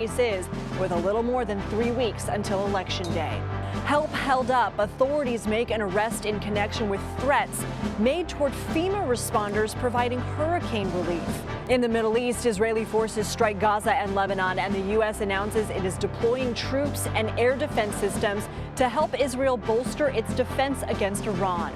is, with a little more than 3 weeks until Election Day. Help held up. Authorities make an arrest in connection with threats made toward FEMA responders providing hurricane relief. In the Middle East, Israeli forces strike Gaza and Lebanon, and the U.S. announces it is deploying troops and air defense systems to help Israel bolster its defense against Iran.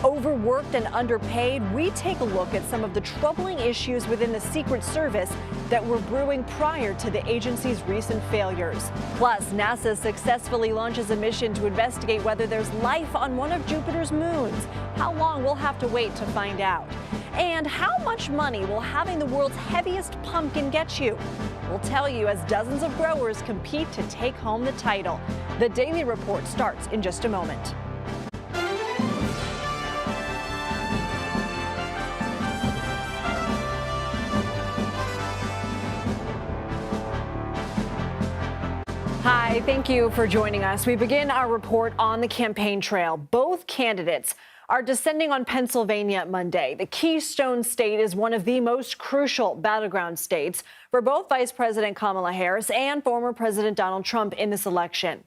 Overworked and underpaid, we take a look at some of the troubling issues within the Secret Service that were brewing prior to the agency's recent failures. Plus, NASA successfully launches a mission to investigate whether there's life on one of Jupiter's moons. How long? We'll have to wait to find out. And how much money will having the world's heaviest pumpkin get you? We'll tell you as dozens of growers compete to take home the title. The Daily Report starts in just a moment. Hi, thank you for joining us. We begin our report on the campaign trail. Both candidates are descending on Pennsylvania Monday. The Keystone State is one of the most crucial battleground states for both Vice President Kamala Harris and former President Donald Trump in this election.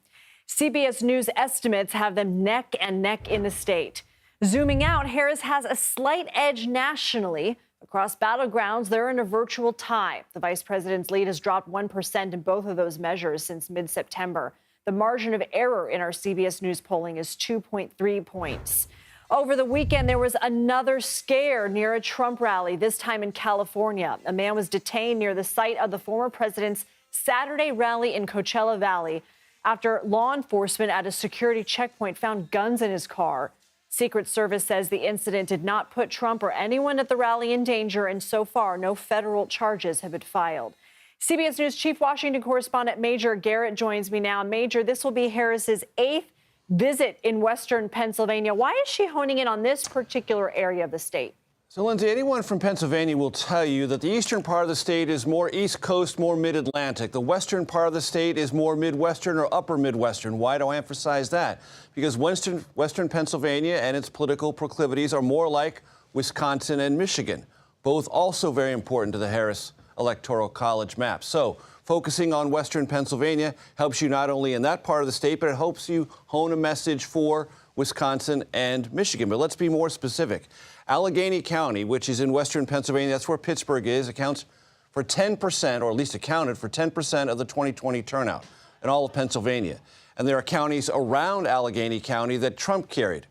CBS News estimates have them neck and neck in the state. Zooming out, Harris has a slight edge nationally. Across battlegrounds, they're in a virtual tie. The vice president's lead has dropped 1% in both of those measures since mid-September. The margin of error in our CBS News polling is 2.3 points. Over the weekend, there was another scare near a Trump rally, this time in California. A man was detained near the site of the former president's Saturday rally in Coachella Valley after law enforcement at a security checkpoint found guns in his car. Secret Service says the incident did not put Trump or anyone at the rally in danger, and so far, no federal charges have been filed. CBS News Chief Washington Correspondent Major Garrett joins me now. Major, this will be Harris's 8th visit in Western Pennsylvania. Why is she honing in on this particular area of the state? So, Lindsay, anyone from Pennsylvania will tell you that the eastern part of the state is more East Coast, more mid-Atlantic. The western part of the state is more Midwestern or upper Midwestern. Why do I emphasize that? Because Western Pennsylvania and its political proclivities are more like Wisconsin and Michigan, both also very important to the Harris Electoral College map. So, focusing on Western Pennsylvania helps you not only in that part of the state, but it helps you hone a message for Wisconsin and Michigan. But let's be more specific. Allegheny County, which is in Western Pennsylvania, that's where Pittsburgh is, accounts for 10%, or at least accounted for 10% of the 2020 turnout in all of Pennsylvania. And there are counties around Allegheny County that Trump carried.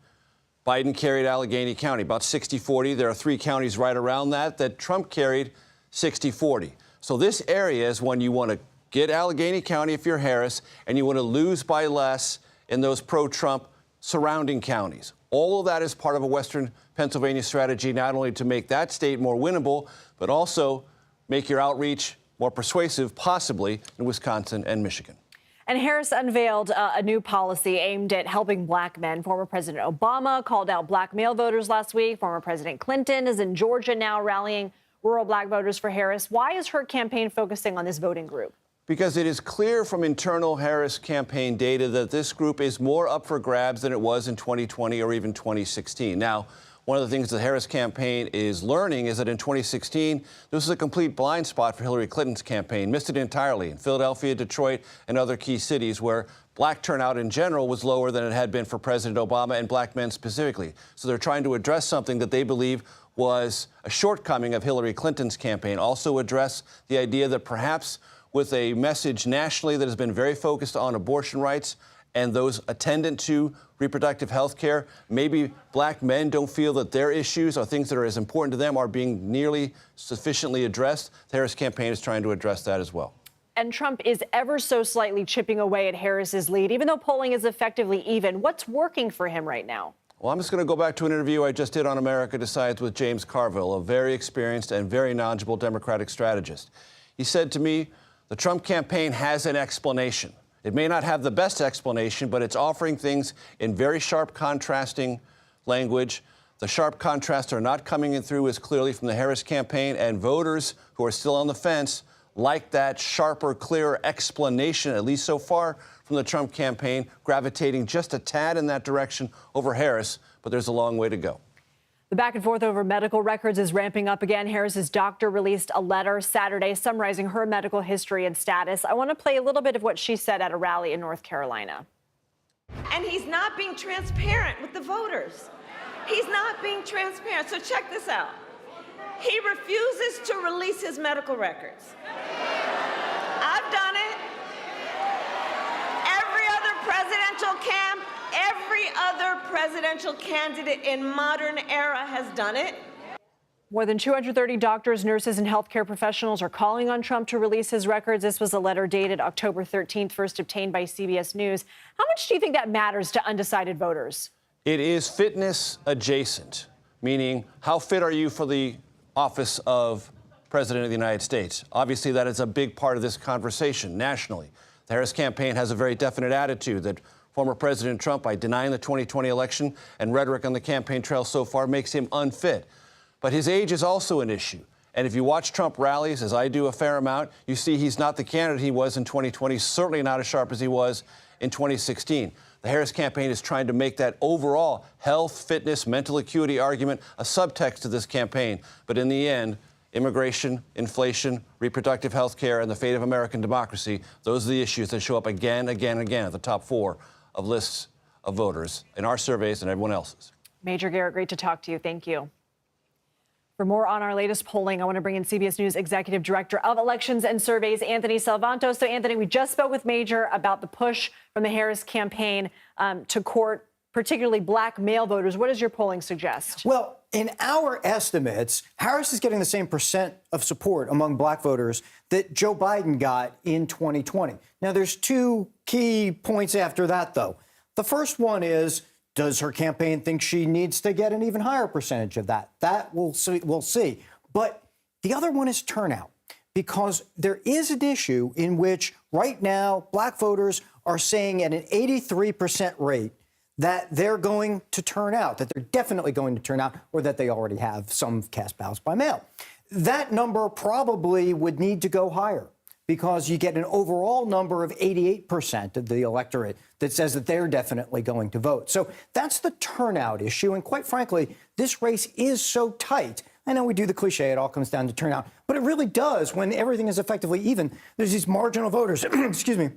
Biden carried Allegheny County, about 60-40. There are 3 counties right around that Trump carried 60-40. So this area is when you want to get Allegheny County if you're Harris, and you want to lose by less in those pro-Trump surrounding counties. All of that is part of a Western Pennsylvania strategy, not only to make that state more winnable, but also make your outreach more persuasive, possibly in Wisconsin and Michigan. And Harris unveiled a new policy aimed at helping black men. Former President Obama called out black male voters last week. Former President Clinton is in Georgia now rallying rural black voters for Harris. Why is her campaign focusing on this voting group? Because it is clear from internal Harris campaign data that this group is more up for grabs than it was in 2020 or even 2016. Now, one of the things the Harris campaign is learning is that in 2016, this was a complete blind spot for Hillary Clinton's campaign. Missed it entirely in Philadelphia, Detroit, and other key cities where black turnout in general was lower than it had been for President Obama and black men specifically. So they're trying to address something that they believe was a shortcoming of Hillary Clinton's campaign. Also address the idea that perhaps with a message nationally that has been very focused on abortion rights and those attendant to reproductive health care, maybe black men don't feel that their issues or things that are as important to them are being nearly sufficiently addressed. The Harris campaign is trying to address that as well. And Trump is ever so slightly chipping away at Harris's lead, even though polling is effectively even. What's working for him right now? Well, I'm just going to go back to an interview I just did on America Decides with James Carville, a very experienced and very knowledgeable Democratic strategist. He said to me, the Trump campaign has an explanation. It may not have the best explanation, but it's offering things in very sharp contrasting language. The sharp contrasts are not coming in through as clearly from the Harris campaign, and voters who are still on the fence like that sharper, clearer explanation, at least so far from the Trump campaign, gravitating just a tad in that direction over Harris, but there's a long way to go. The back and forth over medical records is ramping up again. Harris's doctor released a letter Saturday summarizing her medical history and status. I want to play a little bit of what she said at a rally in North Carolina. And he's not being transparent with the voters. He's not being transparent. So check this out. He refuses to release his medical records. I've done it. Every other presidential candidate in modern era has done it. More than 230 doctors, nurses, and healthcare professionals are calling on Trump to release his records. This was a letter dated October 13th, first obtained by CBS News. How much do you think that matters to undecided voters? It is fitness adjacent, meaning how fit are you for the office of President of the United States? Obviously, that is a big part of this conversation nationally. The Harris campaign has a very definite attitude that former President Trump, by denying the 2020 election and rhetoric on the campaign trail so far, makes him unfit. But his age is also an issue. And if you watch Trump rallies, as I do a fair amount, you see he's not the candidate he was in 2020, certainly not as sharp as he was in 2016. The Harris campaign is trying to make that overall health, fitness, mental acuity argument a subtext to this campaign. But in the end, immigration, inflation, reproductive health care, and the fate of American democracy, those are the issues that show up again, again, again at the top four of lists of voters in our surveys and everyone else's. Major Garrett, great to talk to you. Thank you. For more on our latest polling, I want to bring in CBS News Executive Director of Elections and Surveys, Anthony Salvanto. So, Anthony, we just spoke with Major about the push from the Harris campaign to court particularly black male voters. What does your polling suggest? Well, in our estimates, Harris is getting the same percent of support among black voters that Joe Biden got in 2020. Now, there's two key points after that, though. The first one is, does her campaign think she needs to get an even higher percentage of that? That we'll see. But the other one is turnout, because there is an issue in which right now black voters are saying at an 83% rate that they're going to turn out, that they're definitely going to turn out, or that they already have some cast ballots by mail. That number probably would need to go higher, because you get an overall number of 88% of the electorate that says that they're definitely going to vote. So that's the turnout issue. And quite frankly, this race is so tight. I know we do the cliche, it all comes down to turnout, but it really does when everything is effectively even. There's these marginal voters, excuse me,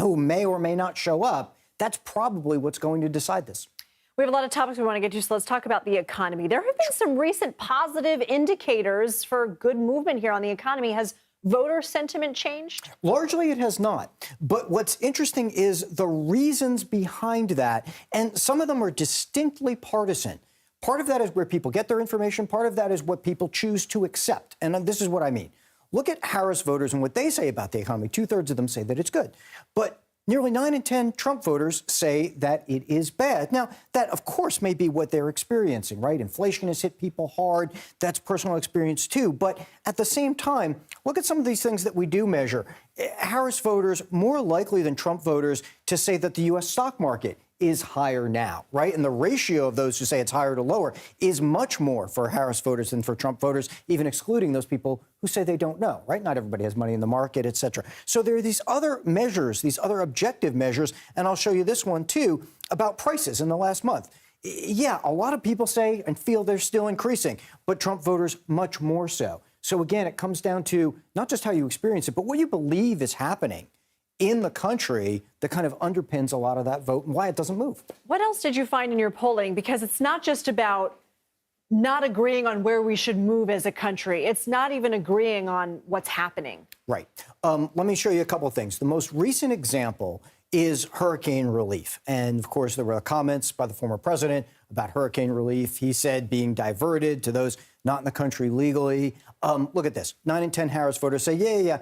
who may or may not show up. That's probably what's going to decide this. We have a lot of topics we want to get to, so let's talk about the economy. There have been some recent positive indicators for good movement here on the economy. Has voter sentiment changed? Largely, it has not. But what's interesting is the reasons behind that, and some of them are distinctly partisan. Part of that is where people get their information. Part of that is what people choose to accept. And this is what I mean. Look at Harris voters and what they say about the economy. 2/3 of them say that it's good. But nearly 9 in 10 Trump voters say that it is bad. Now, that, of course, may be what they're experiencing, right? Inflation has hit people hard. That's personal experience, too. But at the same time, look at some of these things that we do measure. Harris voters more likely than Trump voters to say that the U.S. stock market is higher now, right? And the ratio of those who say it's higher to lower is much more for Harris voters than for Trump voters, even excluding those people who say they don't know, right? Not everybody has money in the market, et cetera. So there are these other measures, these other objective measures, and I'll show you this one, too, about prices in the last month. Yeah, a lot of people say and feel they're still increasing, but Trump voters much more so. So again, it comes down to not just how you experience it, but what you believe is happening in the country that kind of underpins a lot of that vote and why it doesn't move. What else did you find in your polling? Because it's not just about not agreeing on where we should move as a country. It's not even agreeing on what's happening. Right. Let me show you a couple of things. The most recent example is hurricane relief. And of course, there were comments by the former president about hurricane relief. He said being diverted to those not in the country legally. Look at this. 9 in 10 Harris voters say, yeah.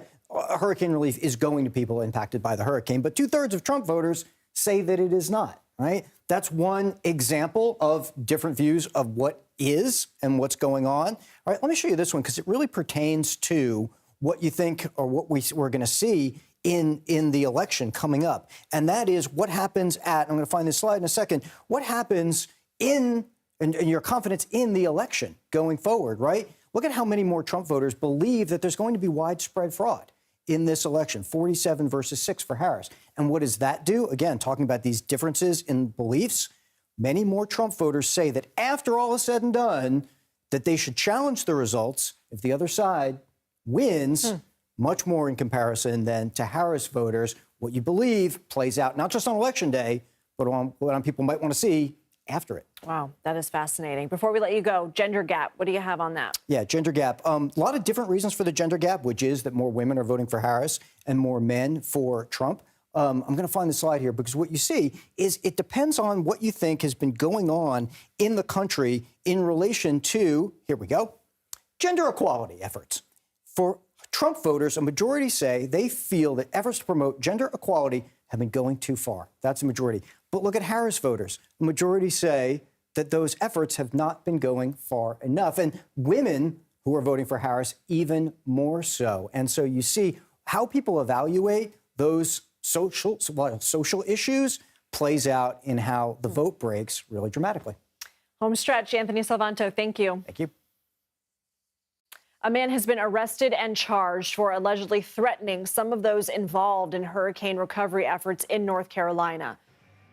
Hurricane relief is going to people impacted by the hurricane, but 2/3 of Trump voters say that it is not, right? That's one example of different views of what is and what's going on. All right, let me show you this one because it really pertains to what you think or what we're going to see in the election coming up. And that is what happens at, I'm going to find this slide in a second, what happens in your confidence in the election going forward, right? Look at how many more Trump voters believe that there's going to be widespread fraud in this election, 47 versus 6 for Harris. And what does that do? Again, talking about these differences in beliefs, many more Trump voters say that after all is said and done, that they should challenge the results if the other side wins, much more in comparison than to Harris voters. What you believe plays out not just on Election Day, but on what people might want to see after it. Wow, that is fascinating. Before we let you go, gender gap, what do you have on that? Yeah, gender gap. A lot of different reasons for the gender gap, which is that more women are voting for Harris and more men for Trump. I'm going to find the slide here because what you see is it depends on what you think has been going on in the country in relation to, here we go, gender equality efforts. For Trump voters, a majority say they feel that efforts to promote gender equality have been going too far. That's a majority. But look at Harris voters. A majority say that those efforts have not been going far enough. And women who are voting for Harris even more so. And so you see how people evaluate those social issues plays out in how the vote breaks really dramatically. Home stretch, Anthony Salvanto, thank you. Thank you. A man has been arrested and charged for allegedly threatening some of those involved in hurricane recovery efforts in North Carolina.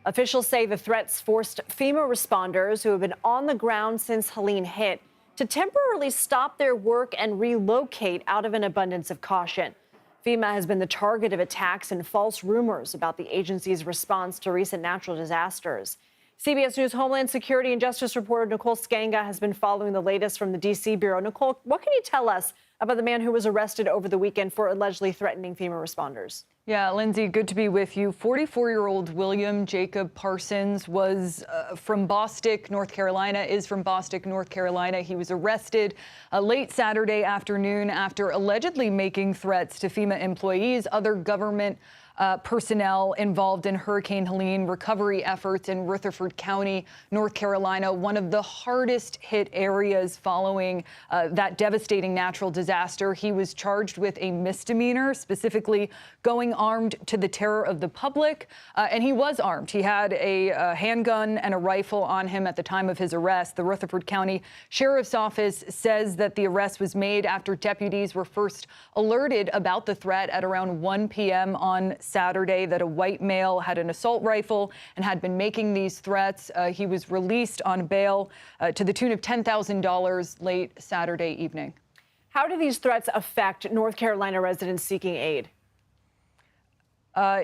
Officials say the threats forced FEMA responders who have been on the ground since Helene hit to temporarily stop their work and relocate out of an abundance of caution. FEMA has been the target of attacks and false rumors about the agency's response to recent natural disasters. CBS News Homeland Security and Justice reporter Nicole Skanga has been following the latest from the D.C. Bureau. Nicole, what can you tell us about the man who was arrested over the weekend for allegedly threatening FEMA responders? Yeah, Lindsay, good to be with you. 44-year-old William Jacob Parsons was from Bostic, North Carolina, is from Bostic, North Carolina. He was arrested late Saturday afternoon after allegedly making threats to FEMA employees, other government personnel involved in Hurricane Helene recovery efforts in Rutherford County, North Carolina, one of the hardest hit areas following that devastating natural disaster. He was charged with a misdemeanor, specifically going armed to the terror of the public. And he was armed. He had a handgun and a rifle on him at the time of his arrest. The Rutherford County Sheriff's Office says that the arrest was made after deputies were first alerted about the threat at around 1 p.m. on Saturday, that a white male had an assault rifle and had been making these threats. He was released on bail to the tune of $10,000 late Saturday evening. How do these threats affect North Carolina residents seeking aid?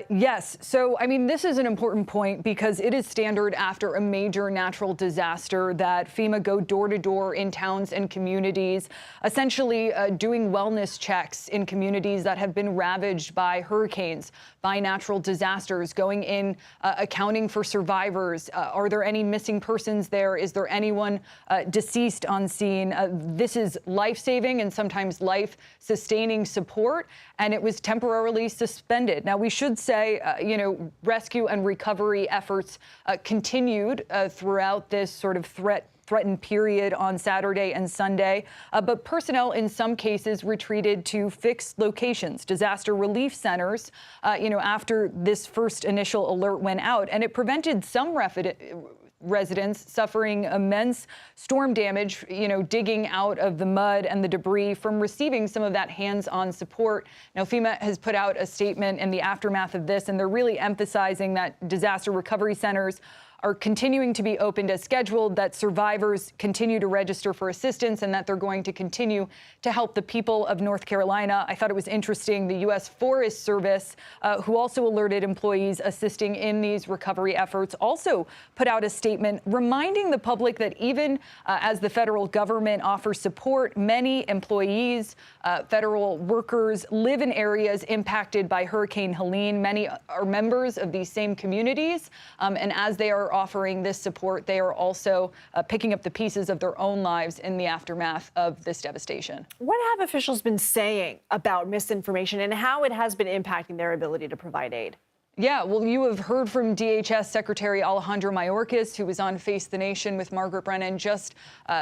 Yes. So, I mean, this is an important point because it is standard after a major natural disaster that FEMA go door to door in towns and communities, essentially doing wellness checks in communities that have been ravaged by hurricanes, by natural disasters, going in, accounting for survivors. Are there any missing persons there? Is there anyone deceased on scene? This is life-saving and sometimes life-sustaining support, and it was temporarily suspended. Now, we should say, rescue and recovery efforts continued throughout this sort of threatened period on Saturday and Sunday. But personnel in some cases retreated to fixed locations, disaster relief centers, after this first initial alert went out. And it prevented some residents suffering immense storm damage, digging out of the mud and the debris from receiving some of that hands-on support. Now, FEMA has put out a statement in the aftermath of this, and they're really emphasizing that disaster recovery centers are continuing to be opened as scheduled, that survivors continue to register for assistance, and that they're going to continue to help the people of North Carolina. I thought it was interesting, the U.S. Forest Service, who also alerted employees assisting in these recovery efforts, also put out a statement reminding the public that even as the federal government offers support, many employees, federal workers live in areas impacted by Hurricane Helene. Many are members of these same communities, and as they are offering this support, they are also picking up the pieces of their own lives in the aftermath of this devastation. What have officials been saying about misinformation and how it has been impacting their ability to provide aid? Yeah, well, you have heard from DHS Secretary Alejandro Mayorkas, who was on Face the Nation with Margaret Brennan just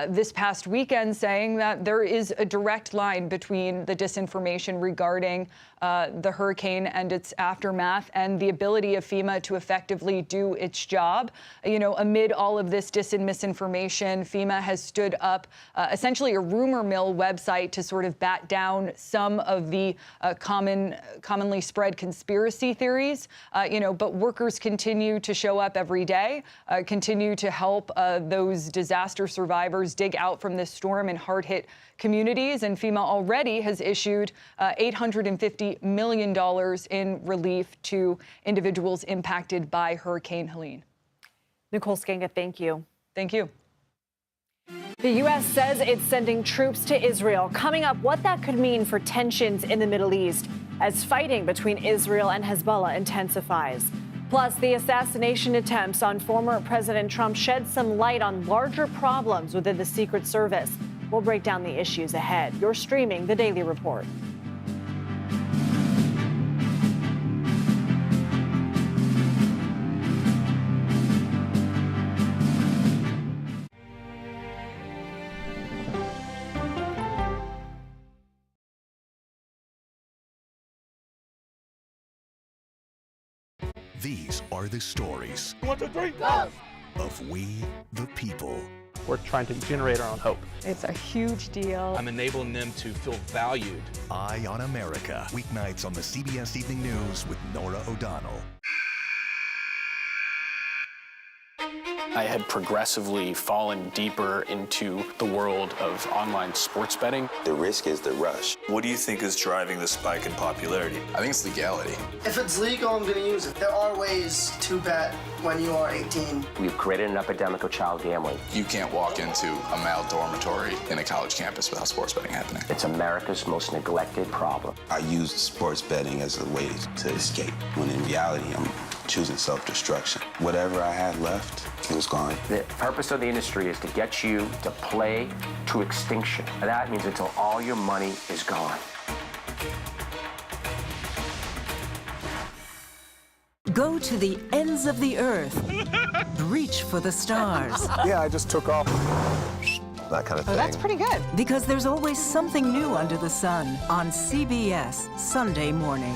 this past weekend, saying that there is a direct line between the disinformation regarding the hurricane and its aftermath and the ability of FEMA to effectively do its job. Amid all of this misinformation, FEMA has stood up essentially a rumor mill website to sort of bat down some of the commonly spread conspiracy theories. But workers continue to show up every day, continue to help those disaster survivors dig out from this storm in hard-hit communities. And FEMA already has issued $850 million in relief to individuals impacted by Hurricane Helene. Nicole Skenga, thank you. Thank you. The U.S. says it's sending troops to Israel. Coming up, what that could mean for tensions in the Middle East as fighting between Israel and Hezbollah intensifies. Plus, the assassination attempts on former President Trump shed some light on larger problems within the Secret Service. We'll break down the issues ahead. You're streaming The Daily Report. These are the stories 1, 2, 3, go! of We the People. We're trying to generate our own hope. It's a huge deal. I'm enabling them to feel valued. Eye on America, weeknights on the CBS Evening News with Norah O'Donnell. I had progressively fallen deeper into the world of online sports betting. The risk is the rush. What do you think is driving the spike in popularity? I think it's legality. If it's legal, I'm going to use it. There are ways to bet when you are 18. We've created an epidemic of child gambling. You can't walk into a male dormitory in a college campus without sports betting happening. It's America's most neglected problem. I used sports betting as a way to escape, when in reality, I'm choosing self-destruction. Whatever I had left, it was gone. The purpose of the industry is to get you to play to extinction. And that means until all your money is gone. Go to the ends of the earth. Reach for the stars. Yeah, I just took off. That kind of thing. Oh, that's pretty good. Because there's always something new under the sun on CBS Sunday morning.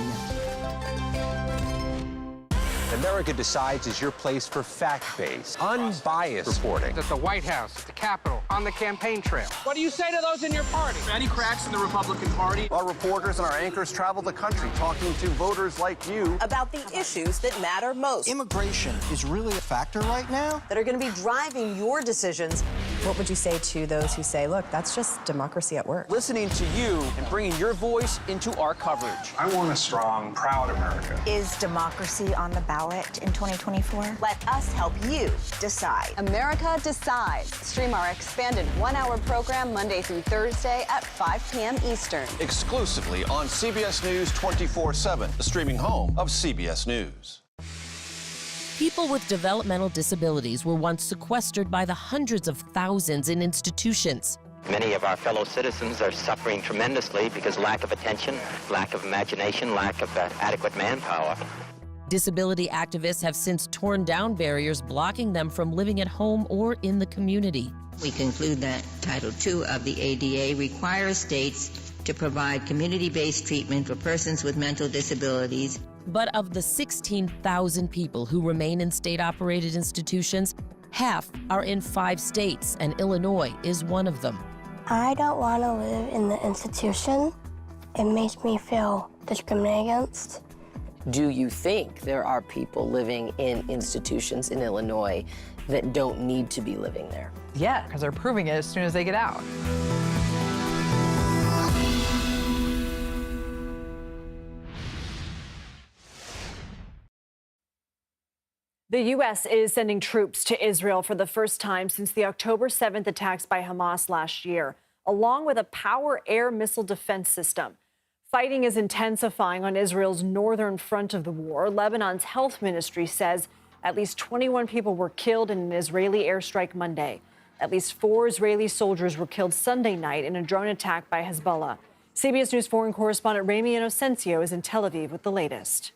America Decides is your place for fact-based, unbiased reporting. At the White House, at the Capitol, on the campaign trail. What do you say to those in your party? Any cracks in the Republican Party? Our reporters and our anchors travel the country talking to voters like you about the issues that matter most. Immigration is really a factor right now that are going to be driving your decisions. What would you say to those who say, look, that's just democracy at work? Listening to you and bringing your voice into our coverage. I want a strong, proud America. Is democracy on the ballot in 2024? Let us help you decide. America Decides. Stream our expanded one-hour program Monday through Thursday at 5 p.m. Eastern. exclusively on CBS News 24/7, the streaming home of CBS News. People with developmental disabilities were once sequestered by the hundreds of thousands in institutions. Many of our fellow citizens are suffering tremendously because lack of attention, lack of imagination, lack of adequate manpower. Disability activists have since torn down barriers blocking them from living at home or in the community. We conclude that Title II of the ADA requires states to provide community-based treatment for persons with mental disabilities. But of the 16,000 people who remain in state-operated institutions, half are in 5 states, and Illinois is one of them. I don't want to live in the institution. It makes me feel discriminated against. Do you think there are people living in institutions in Illinois that don't need to be living there? Yeah, because they're proving it as soon as they get out. The U.S. is sending troops to Israel for the first time since the October 7th attacks by Hamas last year, along with a power air missile defense system. Fighting is intensifying on Israel's northern front of the war. Lebanon's health ministry says at least 21 people were killed in an Israeli airstrike Monday. At least 4 Israeli soldiers were killed Sunday night in a drone attack by Hezbollah. CBS News foreign correspondent Rami Inocencio is in Tel Aviv with the latest.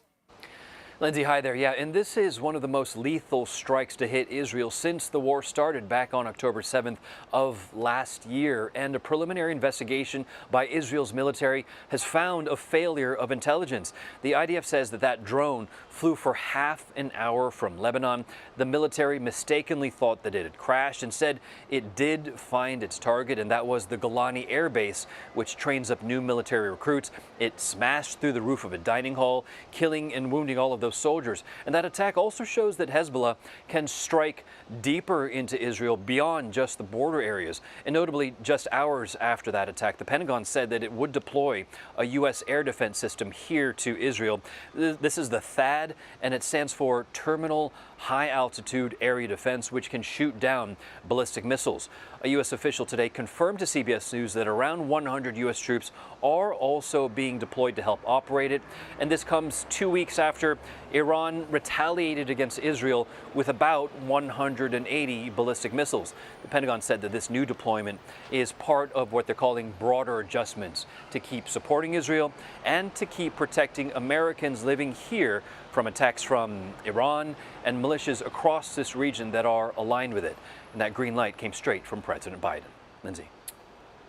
Lindsay, hi there. Yeah, and this is one of the most lethal strikes to hit Israel since the war started back on October 7th of last year. And a preliminary investigation by Israel's military has found a failure of intelligence. The IDF says that drone flew for half an hour from Lebanon. The military mistakenly thought that it had crashed and said it did find its target, and that was the Golani Air Base, which trains up new military recruits. It smashed through the roof of a dining hall, killing and wounding all of those those soldiers. And that attack also shows that Hezbollah can strike deeper into Israel beyond just the border areas. And notably, just hours after that attack, the Pentagon said that it would deploy a U.S. air defense system here to Israel. This is the THAAD, and it stands for Terminal High Altitude Area Defense, which can shoot down ballistic missiles. A U.S. official today confirmed to CBS News that around 100 U.S. troops are also being deployed to help operate it. And this comes 2 weeks after Iran retaliated against Israel with about 180 ballistic missiles. The Pentagon said that this new deployment is part of what they're calling broader adjustments to keep supporting Israel and to keep protecting Americans living here from attacks from Iran and militias across this region that are aligned with it. And that green light came straight from President Biden. Lindsay.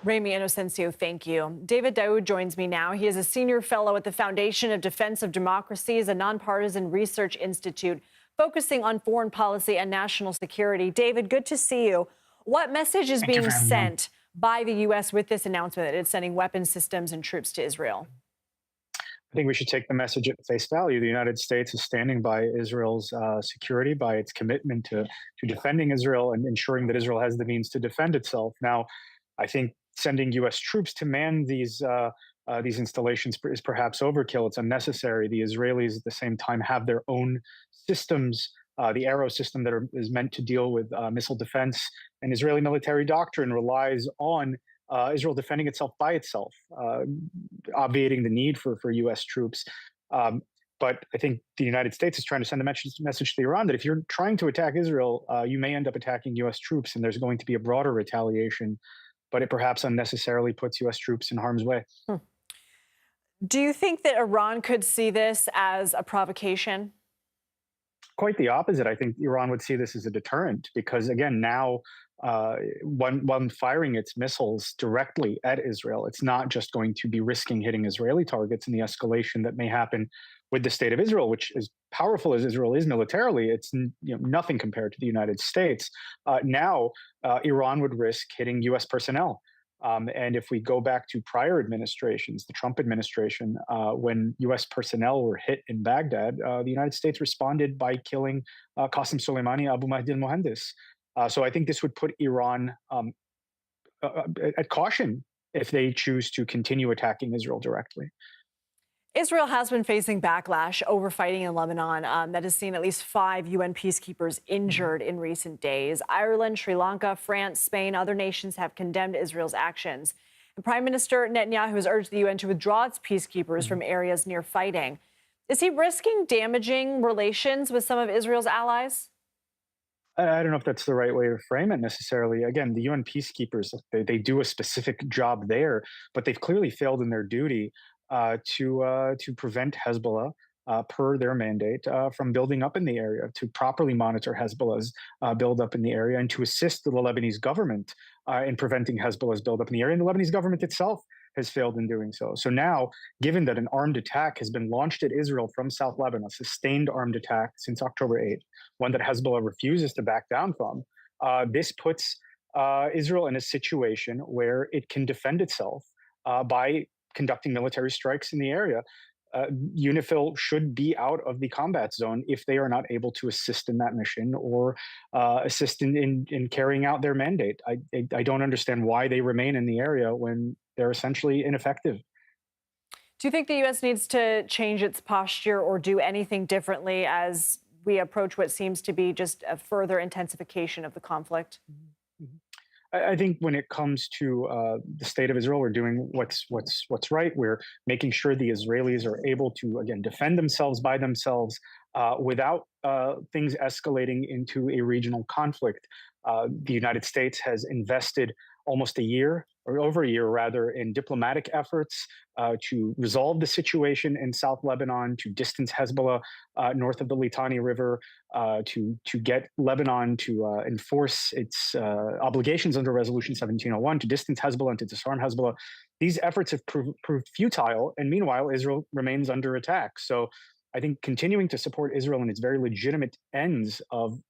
Ramy Inocencio, thank you. David Daoud joins me now. He is a senior fellow at the Foundation of Defense of Democracies, a nonpartisan research institute focusing on foreign policy and national security. David, good to see you. What message is being sent by the U.S. with this announcement that it's sending weapons systems and troops to Israel? I think we should take the message at face value. The United States is standing by Israel's security, by its commitment to defending Israel and ensuring that Israel has the means to defend itself. Now, I think sending U.S. troops to man these installations is perhaps overkill. It's unnecessary. The Israelis, at the same time, have their own systems. The Arrow system that is meant to deal with missile defense, and Israeli military doctrine relies on Israel defending itself by itself, obviating the need for U.S. troops. But I think the United States is trying to send a message to Iran that if you're trying to attack Israel, you may end up attacking U.S. troops, and there's going to be a broader retaliation, but it perhaps unnecessarily puts U.S. troops in harm's way. Do you think that Iran could see this as a provocation? Quite the opposite. I think Iran would see this as a deterrent because, again, now when firing its missiles directly at Israel, it's not just going to be risking hitting Israeli targets in the escalation that may happen with the state of Israel, which, as powerful as Israel is militarily, it's nothing compared to the United States. Now, Iran would risk hitting U.S. personnel. And if we go back to prior administrations, the Trump administration, when U.S. personnel were hit in Baghdad, the United States responded by killing Qasem Soleimani, Abu Mahdi al-Muhandis. So I think this would put Iran at caution if they choose to continue attacking Israel directly. Israel has been facing backlash over fighting in Lebanon that has seen at least 5 UN peacekeepers injured in recent days. Ireland, Sri Lanka, France, Spain, other nations have condemned Israel's actions. And Prime Minister Netanyahu has urged the UN to withdraw its peacekeepers from areas near fighting. Is he risking damaging relations with some of Israel's allies? I don't know if that's the right way to frame it necessarily. Again, the UN peacekeepers, they do a specific job there, but they've clearly failed in their duty to prevent Hezbollah, per their mandate, from building up in the area, to properly monitor Hezbollah's buildup in the area, and to assist the Lebanese government in preventing Hezbollah's buildup in the area. And the Lebanese government itself has failed in doing so. So now, given that an armed attack has been launched at Israel from South Lebanon, a sustained armed attack since October 8th, one that Hezbollah refuses to back down from, this puts Israel in a situation where it can defend itself by conducting military strikes in the area. UNIFIL should be out of the combat zone if they are not able to assist in that mission or assist in carrying out their mandate. I don't understand why they remain in the area when they're essentially ineffective. Do you think the U.S. needs to change its posture or do anything differently as we approach what seems to be just a further intensification of the conflict? I think when it comes to the state of Israel, we're doing what's right. We're making sure the Israelis are able to, again, defend themselves by themselves without things escalating into a regional conflict. The United States has invested almost a year, or over a year rather, in diplomatic efforts to resolve the situation in South Lebanon, to distance Hezbollah north of the Litani River, to get Lebanon to enforce its obligations under Resolution 1701, to distance Hezbollah and to disarm Hezbollah. These efforts have proved futile, and meanwhile, Israel remains under attack. So I think continuing to support Israel in its very legitimate ends of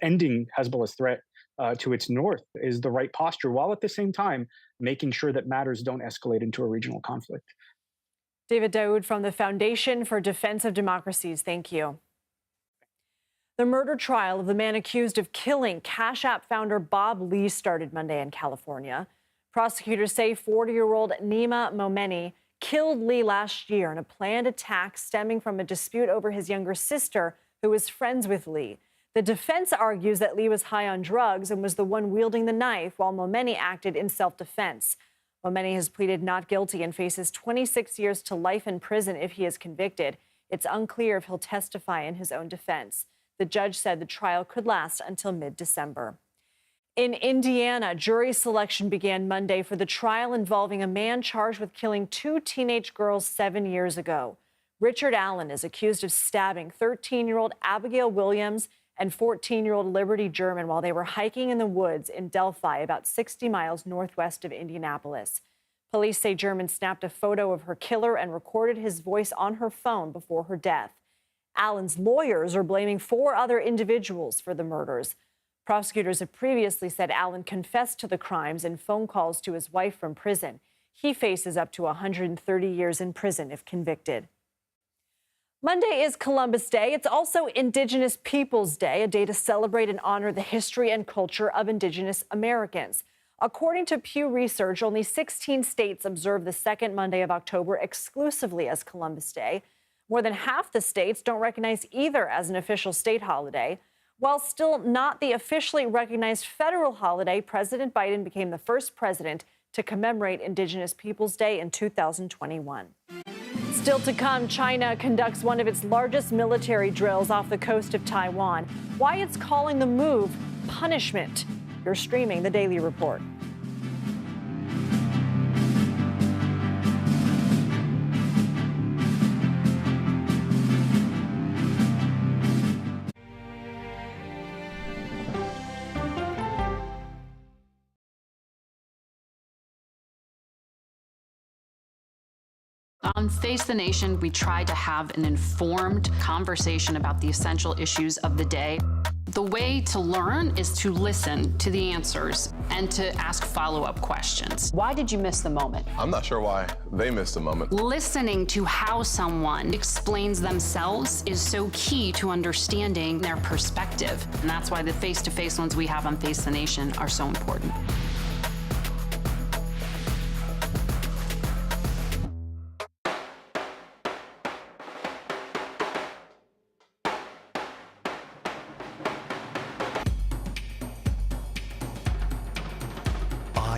ending Hezbollah's threat to its north is the right posture, while at the same time making sure that matters don't escalate into a regional conflict. David Daoud from the Foundation for Defense of Democracies. Thank you. The murder trial of the man accused of killing Cash App founder Bob Lee started Monday in California. Prosecutors say 40-year-old Nima Momeni killed Lee last year in a planned attack stemming from a dispute over his younger sister, who was friends with Lee. The defense argues that Lee was high on drugs and was the one wielding the knife, while Momeni acted in self-defense. Momeni has pleaded not guilty and faces 26 years to life in prison if he is convicted. It's unclear if he'll testify in his own defense. The judge said the trial could last until mid-December. In Indiana, jury selection began Monday for the trial involving a man charged with killing 2 teenage girls 7 years ago. Richard Allen is accused of stabbing 13-year-old Abigail Williams and 14-year-old Liberty German while they were hiking in the woods in Delphi, about 60 miles northwest of Indianapolis. Police say German snapped a photo of her killer and recorded his voice on her phone before her death. Allen's lawyers are blaming 4 other individuals for the murders. Prosecutors have previously said Allen confessed to the crimes in phone calls to his wife from prison. He faces up to 130 years in prison if convicted. Monday is Columbus Day. It's also Indigenous Peoples Day, a day to celebrate and honor the history and culture of Indigenous Americans. According to Pew Research, only 16 states observe the second Monday of October exclusively as Columbus Day. More than half the states don't recognize either as an official state holiday. While still not the officially recognized federal holiday, President Biden became the first president to commemorate Indigenous Peoples Day in 2021. Still to come, China conducts one of its largest military drills off the coast of Taiwan. Why it's calling the move punishment. You're streaming the Daily Report. On Face the Nation, we try to have an informed conversation about the essential issues of the day. The way to learn is to listen to the answers and to ask follow-up questions. Why did you miss the moment? I'm not sure why they missed the moment. Listening to how someone explains themselves is so key to understanding their perspective. And that's why the face-to-face ones we have on Face the Nation are so important.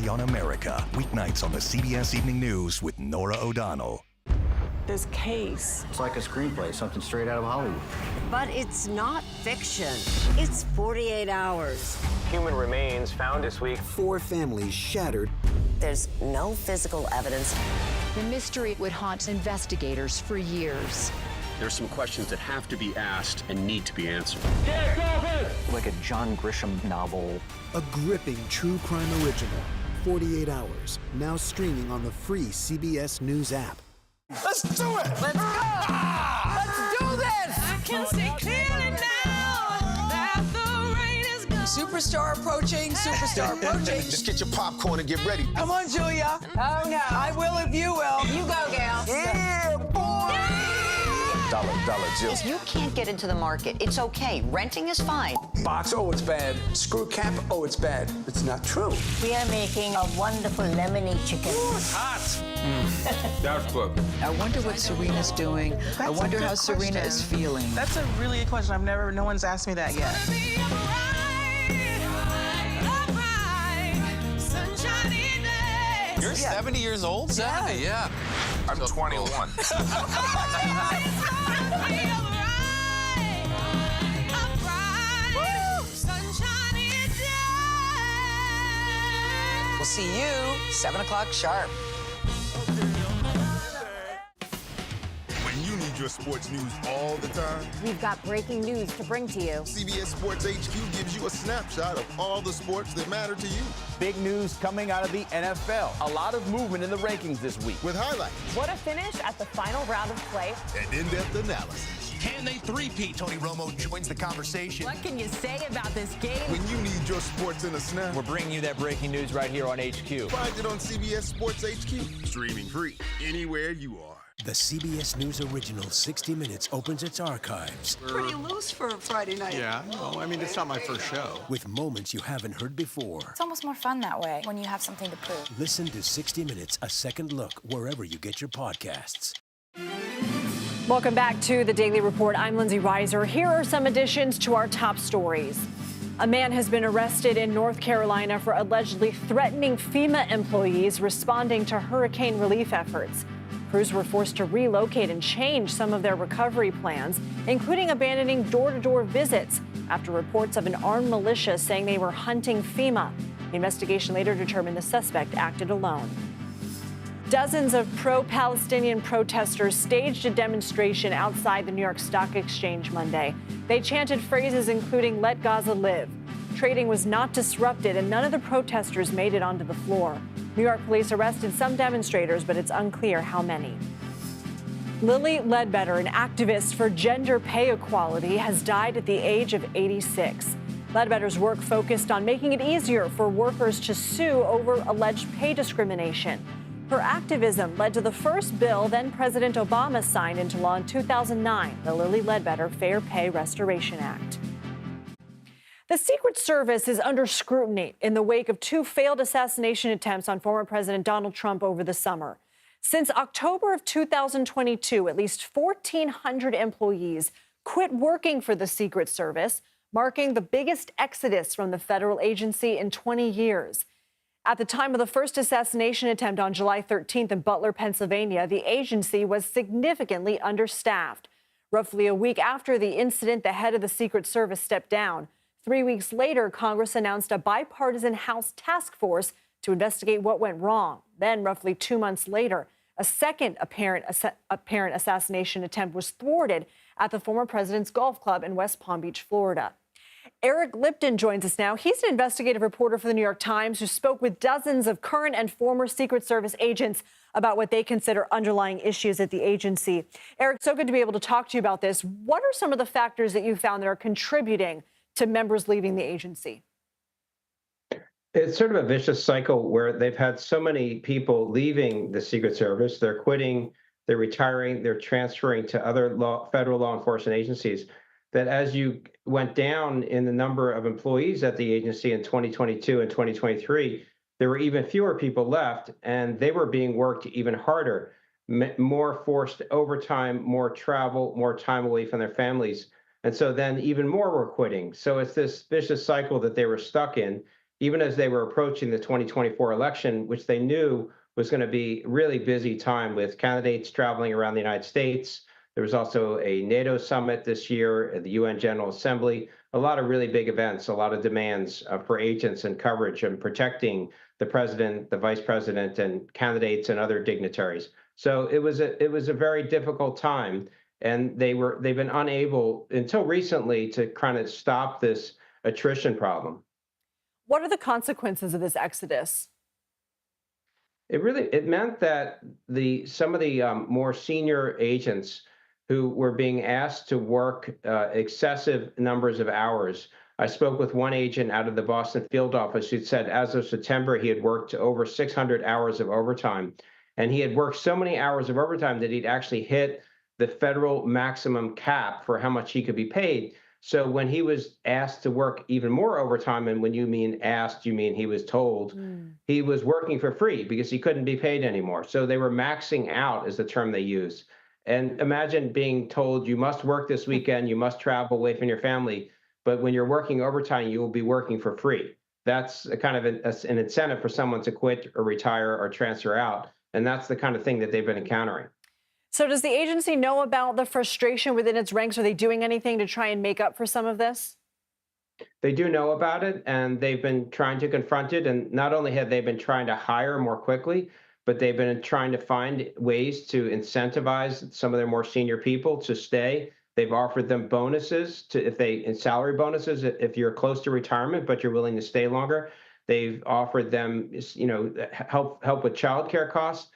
On America, weeknights on the CBS Evening News with Norah O'Donnell. This case, it's like a screenplay, something straight out of Hollywood. But it's not fiction. It's 48 hours. Human remains found this week. 4 families shattered. There's no physical evidence. The mystery would haunt investigators for years. There's some questions that have to be asked and need to be answered. Like a John Grisham novel. A gripping true crime original. 48 Hours, now streaming on the free CBS News app. Let's do it! Let's go! Let's do this! I can see clearly now that the rain is gone. Superstar approaching, superstar approaching. Just get your popcorn and get ready. Come on, Julia. Oh, no. I will if you will. You go, gal. Yeah, boy! Yeah! Dollar Jill. If you can't get into the market, it's okay. Renting is fine. Box, oh, it's bad. Screw cap, oh, it's bad. It's not true. We are making a wonderful lemony chicken. Ooh, it's hot. That's good. I wonder what Serena's doing. I wonder how Serena is feeling. That's a really good question. No one's asked me that yet. You're 70 years old? 70, yeah. I'm 21. We'll see you 7 o'clock sharp. When you need your sports news all the time, We've got breaking news to bring to you. CBS Sports HQ gives you a snapshot of all the sports that matter to you. Big news coming out of the NFL. A lot of movement in the rankings this week. With highlights. What a finish at the final round of play. And in-depth analysis. Can they three-peat? Tony Romo joins the conversation. What can you say about this game? When you need your sports in a snap, We're bringing you that breaking news right here on HQ. find it on CBS Sports HQ. Streaming free anywhere you are. The CBS News original 60 Minutes opens its archives. Pretty loose for a Friday night. Yeah, well, I mean, it's not my first show. With moments you haven't heard before. It's almost more fun that way when you have something to prove. Listen to 60 Minutes, a second look, wherever you get your podcasts. Welcome back to the Daily Report. I'm Lindsay Reiser. Here are some additions to our top stories. A man has been arrested in North Carolina for allegedly threatening FEMA employees responding to hurricane relief efforts. Crews were forced to relocate and change some of their recovery plans, including abandoning door-to-door visits after reports of an armed militia saying they were hunting FEMA. The investigation later determined the suspect acted alone. Dozens of pro-Palestinian protesters staged a demonstration outside the New York Stock Exchange Monday. They chanted phrases including "Let Gaza live." Trading was not disrupted, and none of the protesters made it onto the floor. New York police arrested some demonstrators, but it's unclear how many. Lilly Ledbetter, an activist for gender pay equality, has died at the age of 86. Ledbetter's work focused on making it easier for workers to sue over alleged pay discrimination. Her activism led to the first bill then President Obama signed into law in 2009, the Lilly Ledbetter Fair Pay Restoration Act. The Secret Service is under scrutiny in the wake of two failed assassination attempts on former President Donald Trump over the summer. Since October of 2022, at least 1,400 employees quit working for the Secret Service, marking the biggest exodus from the federal agency in 20 years. At the time of the first assassination attempt on July 13th in Butler, Pennsylvania, the agency was significantly understaffed. Roughly a week after the incident, the head of the Secret Service stepped down. 3 weeks later, Congress announced a bipartisan House task force to investigate what went wrong. Then, roughly 2 months later, a second apparent assassination attempt was thwarted at the former president's golf club in West Palm Beach, Florida. Eric Lipton joins us now. He's an investigative reporter for the New York Times who spoke with dozens of current and former Secret Service agents about what they consider underlying issues at the agency. Eric, so good to be able to talk to you about this. What are some of the factors that you found that are contributing to members leaving the agency? It's sort of a vicious cycle where they've had so many people leaving the Secret Service. They're quitting, they're retiring, they're transferring to other federal law enforcement agencies, that as you went down in the number of employees at the agency in 2022 and 2023, there were even fewer people left, and they were being worked even harder, more forced overtime, more travel, more time away from their families. And so then even more were quitting. So it's this vicious cycle that they were stuck in, even as they were approaching the 2024 election, which they knew was going to be a really busy time with candidates traveling around the United States. There was also a NATO summit this year at the UN General Assembly, a lot of really big events, a lot of demands for agents and coverage and protecting the president, the vice president, and candidates and other dignitaries. So it was a very difficult time, and they've been unable until recently to kind of stop this attrition problem. What are the consequences of this exodus? It meant that some of the more senior agents who were being asked to work excessive numbers of hours. I spoke with one agent out of the Boston field office who said as of September, he had worked over 600 hours of overtime. And he had worked so many hours of overtime that he'd actually hit the federal maximum cap for how much he could be paid. So when he was asked to work even more overtime, and when you mean asked, you mean he was told, he was working for free because he couldn't be paid anymore. So they were maxing out is the term they used. And imagine being told you must work this weekend, you must travel away from your family, but when you're working overtime, you will be working for free. That's a kind of an incentive for someone to quit or retire or transfer out. And that's the kind of thing that they've been encountering. So does the agency know about the frustration within its ranks? Are they doing anything to try and make up for some of this? They do know about it, and they've been trying to confront it. And not only have they been trying to hire more quickly, but they've been trying to find ways to incentivize some of their more senior people to stay. They've offered them bonuses in salary bonuses if you're close to retirement, but you're willing to stay longer. They've offered them, help with childcare costs.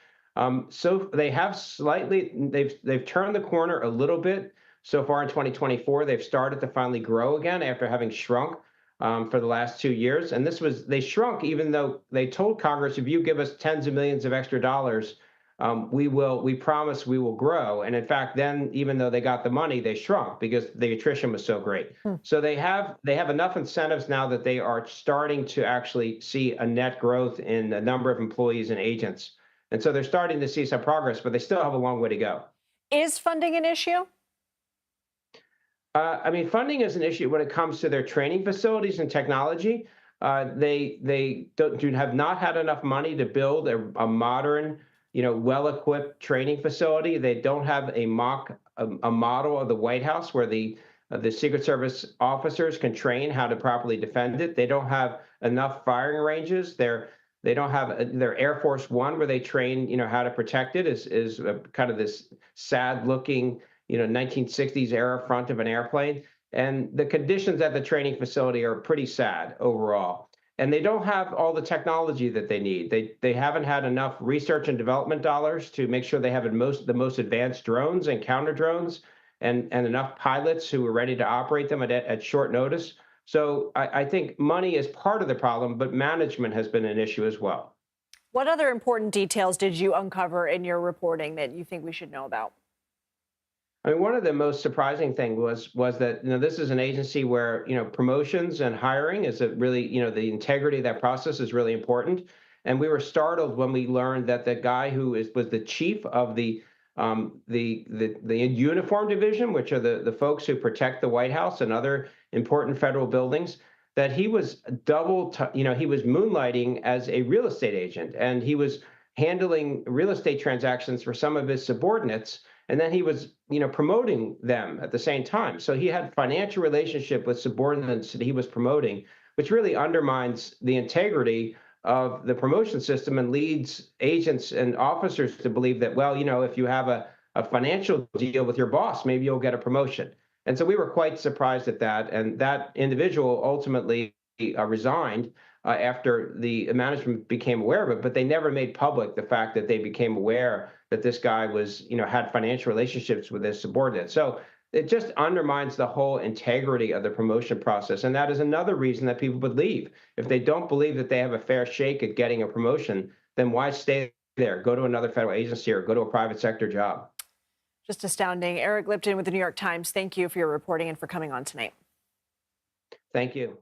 So they have they've turned the corner a little bit so far in 2024. They've started to finally grow again after having shrunk for the last 2 years. And they shrunk even though they told Congress, if you give us tens of millions of extra dollars, we promise we will grow. And in fact, then even though they got the money, they shrunk because the attrition was so great. So they have enough incentives now that they are starting to actually see a net growth in the number of employees and agents. And so they're starting to see some progress, but they still have a long way to go. Is funding an issue? I mean, funding is an issue when it comes to their training facilities and technology. They have not had enough money to build a modern, well-equipped training facility. They don't have a model of the White House where the Secret Service officers can train how to properly defend it. They don't have enough firing ranges. They don't have their Air Force One where they train, how to protect it is kind of this sad-looking, 1960s era front of an airplane. And the conditions at the training facility are pretty sad overall. And they don't have all the technology that they need. They haven't had enough research and development dollars to make sure they have the most advanced drones and counter drones and enough pilots who are ready to operate them at short notice. So I think money is part of the problem, but management has been an issue as well. What other important details did you uncover in your reporting that you think we should know about? I mean, one of the most surprising things was that this is an agency where promotions and hiring is really the integrity of that process is really important, and we were startled when we learned that the guy who was the chief of the uniform division, which are the folks who protect the White House and other important federal buildings, that he was he was moonlighting as a real estate agent, and he was handling real estate transactions for some of his subordinates. And then he was, promoting them at the same time. So he had financial relationship with subordinates that he was promoting, which really undermines the integrity of the promotion system and leads agents and officers to believe that, well, if you have a financial deal with your boss, maybe you'll get a promotion. And so we were quite surprised at that. And that individual ultimately resigned after the management became aware of it, but they never made public the fact that they became aware that this guy was, had financial relationships with his subordinates. So it just undermines the whole integrity of the promotion process. And that is another reason that people would leave. If they don't believe that they have a fair shake at getting a promotion, then why stay there? Go to another federal agency or go to a private sector job. Just astounding. Eric Lipton with the New York Times, thank you for your reporting and for coming on tonight. Thank you.